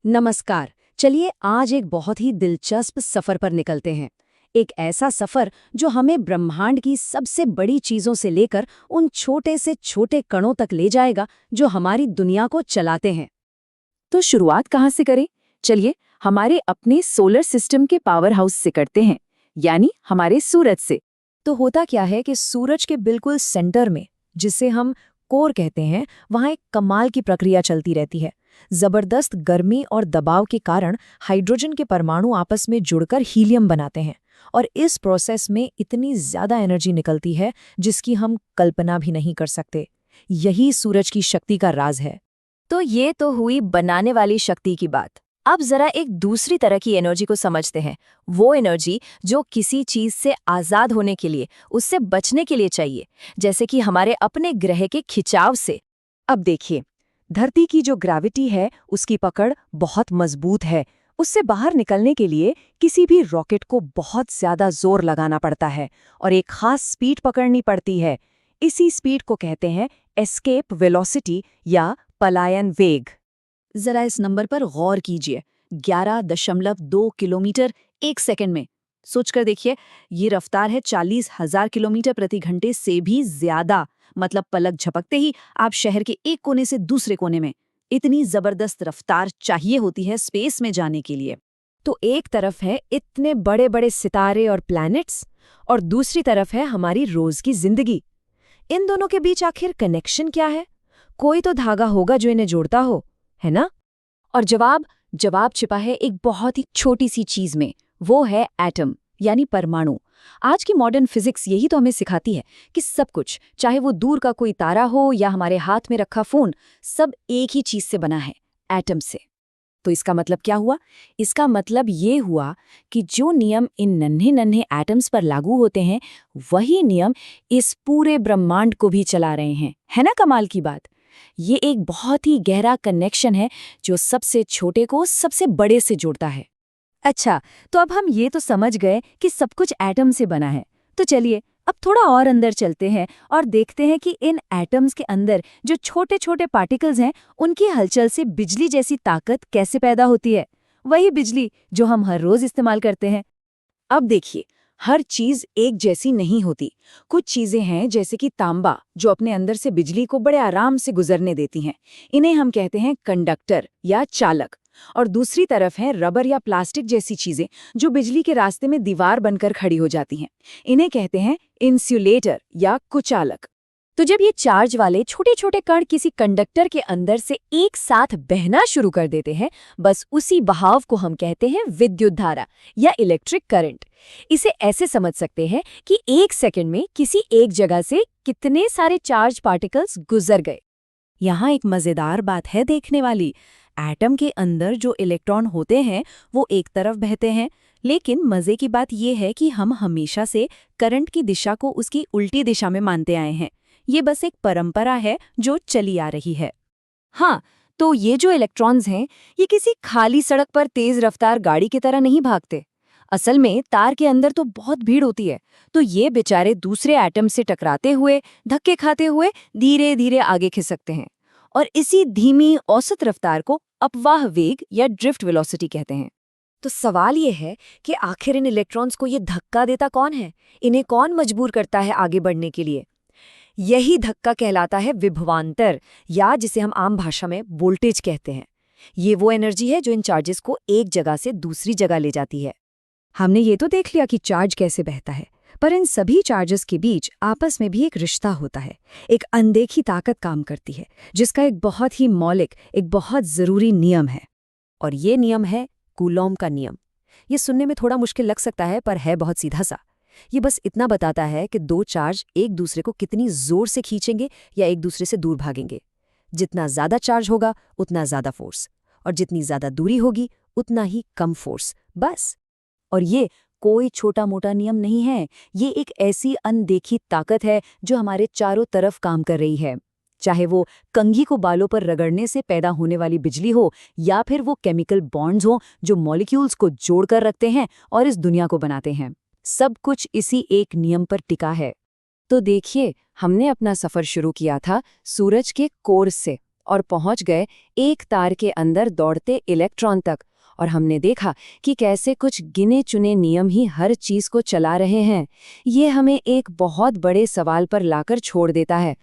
नमस्कार। चलिए आज एक बहुत ही दिलचस्प सफर पर निकलते हैं। एक ऐसा सफर जो हमें ब्रह्मांड की सबसे बड़ी चीजों से लेकर उन छोटे से छोटे कणों तक ले जाएगा जो हमारी दुनिया को चलाते हैं। तो शुरुआत कहाँ से करें? चलिए हमारे अपने सोलर सिस्टम के पावर हाउस से करते हैं, यानी हमारे सूरज से। तो होता क्या है कि सूरज के बिल्कुल सेंटर में, जिसे हम कोर कहते हैं, वहाँ एक कमाल की प्रक्रिया चलती रहती है। जबरदस्त गर्मी और दबाव के कारण हाइड्रोजन के परमाणु आपस में जुड़कर हीलियम बनाते हैं और इस प्रोसेस में इतनी ज्यादा एनर्जी निकलती है जिसकी हम कल्पना भी नहीं कर सकते। यही सूरज की शक्ति का राज है। तो ये तो हुई बनाने वाली शक्ति की बात। अब जरा एक दूसरी तरह की एनर्जी को समझते हैं, वो एनर्जी जो किसी चीज से आजाद होने के लिए, उससे बचने के लिए चाहिए, जैसे कि हमारे अपने ग्रह के खिंचाव से। अब देखिए, धरती की जो ग्रेविटी है उसकी पकड़ बहुत मजबूत है। उससे बाहर निकलने के लिए किसी भी रॉकेट को बहुत ज्यादा जोर लगाना पड़ता है और एक खास स्पीड पकड़नी पड़ती है। इसी स्पीड को कहते हैं एस्केप वेलोसिटी या पलायन वेग। जरा इस नंबर पर गौर कीजिए, 11.2 किलोमीटर एक सेकंड में। सोचकर देखिए, ये रफ्तार है 40,000 किलोमीटर प्रति घंटे से भी ज्यादा। मतलब पलक झपकते ही आप शहर के एक कोने से दूसरे कोने में। इतनी जबरदस्त रफ्तार चाहिए होती है स्पेस में जाने के लिए। तो एक तरफ है इतने बड़े बड़े सितारे और प्लैनेट्स, और दूसरी तरफ है हमारी रोज की जिंदगी। इन दोनों के बीच आखिर कनेक्शन क्या है? कोई तो धागा होगा जो इन्हें जोड़ता हो, है ना? और जवाब छिपा है एक बहुत ही छोटी सी चीज में, वो है एटम यानी परमाणु। आज की मॉडर्न फिजिक्स यही तो हमें सिखाती है कि सब कुछ, चाहे वो दूर का कोई तारा हो या हमारे हाथ में रखा फोन, सब एक ही चीज से बना है, एटम से। तो इसका मतलब क्या हुआ? इसका मतलब ये हुआ कि जो नियम इन नन्हे नन्हे एटम्स पर लागू होते हैं, वही नियम इस पूरे ब्रह्मांड को भी चला रहे हैं। है ना कमाल की बात? ये एक बहुत ही गहरा कनेक्शन है जो सबसे छोटे को सबसे बड़े से जोड़ता है। अच्छा, तो अब हम ये तो समझ गए कि सब कुछ एटम से बना है। तो चलिए अब थोड़ा और अंदर चलते हैं और देखते हैं कि इन एटम्स के अंदर जो छोटे छोटे पार्टिकल्स हैं, उनकी हलचल से बिजली जैसी ताकत कैसे पैदा होती है। वही बिजली जो हम हर रोज इस्तेमाल करते हैं। अब देखिए, हर चीज एक जैसी नहीं होती। कुछ चीजें हैं जैसे कि तांबा, जो अपने अंदर से बिजली को बड़े आराम से गुजरने देती हैं। इन्हें हम कहते हैं कंडक्टर या चालक। और दूसरी तरफ है रबर या प्लास्टिक जैसी चीजें जो बिजली के रास्ते में दीवार बनकर खड़ी हो जाती हैं। इन्हें कहते हैं इंसुलेटर या कुचालक। तो जब ये चार्ज वाले छोटे छोटे कण किसी कंडक्टर के अंदर से एक साथ बहना शुरू कर देते हैं, बस उसी बहाव को हम कहते हैं विद्युत धारा या इलेक्ट्रिक करंट। इसे ऐसे समझ सकते हैं कि एक सेकंड में किसी एक जगह से कितने सारे चार्ज पार्टिकल्स गुजर गए। यहाँ एक मजेदार बात है देखने वाली। एटम के अंदर जो इलेक्ट्रॉन होते हैं वो एक तरफ बहते हैं, लेकिन मजे की बात यह है कि हम हमेशा से करंट की दिशा को उसकी उल्टी दिशा में मानते आए हैं। ये बस एक परंपरा है जो चली आ रही है। हाँ, तो ये जो इलेक्ट्रॉन्स हैं, ये किसी खाली सड़क पर तेज रफ्तार गाड़ी की तरह नहीं भागते। असल में तार के अंदर तो बहुत भीड़ होती है, तो ये बेचारे दूसरे एटम से टकराते हुए, धक्के खाते हुए धीरे धीरे आगे खिसकते हैं। और इसी धीमी औसत रफ्तार को अपवाह वेग या ड्रिफ्ट वेलोसिटी कहते हैं। तो सवाल ये है कि आखिर इन इलेक्ट्रॉन्स को ये धक्का देता कौन है? इन्हें कौन मजबूर करता है आगे बढ़ने के लिए? यही धक्का कहलाता है विभवांतर, या जिसे हम आम भाषा में वोल्टेज कहते हैं। ये वो एनर्जी है जो इन चार्जेस को एक जगह से दूसरी जगह ले जाती है। हमने ये तो देख लिया कि चार्ज कैसे बहता है, पर इन सभी चार्जेस के बीच आपस में भी एक रिश्ता होता है। एक अनदेखी ताकत काम करती है जिसका एक बहुत ही मौलिक, एक बहुत जरूरी नियम है, और ये नियम है कूलॉम का नियम। ये सुनने में थोड़ा मुश्किल लग सकता है, पर है बहुत सीधा सा। ये बस इतना बताता है कि दो चार्ज एक दूसरे को कितनी जोर से खींचेंगे या एक दूसरे से दूर भागेंगे। जितना ज्यादा चार्ज होगा उतना ज्यादा फोर्स, और जितनी ज्यादा दूरी होगी उतना ही कम फोर्स, बस। और ये कोई छोटा मोटा नियम नहीं है, ये एक ऐसी अनदेखी ताकत है जो हमारे चारों तरफ काम कर रही है। चाहे वो कंघी को बालों पर रगड़ने से पैदा होने वाली बिजली हो, या फिर वो केमिकल बॉन्ड्स हो जो मॉलिक्यूल्स को जोड़कर रखते हैं और इस दुनिया को बनाते हैं। सब कुछ इसी एक नियम पर टिका है। तो देखिए, हमने अपना सफर शुरू किया था सूरज के कोर से, और पहुंच गए एक तार के अंदर दौड़ते इलेक्ट्रॉन तक। और हमने देखा कि कैसे कुछ गिने चुने नियम ही हर चीज को चला रहे हैं। ये हमें एक बहुत बड़े सवाल पर लाकर छोड़ देता है,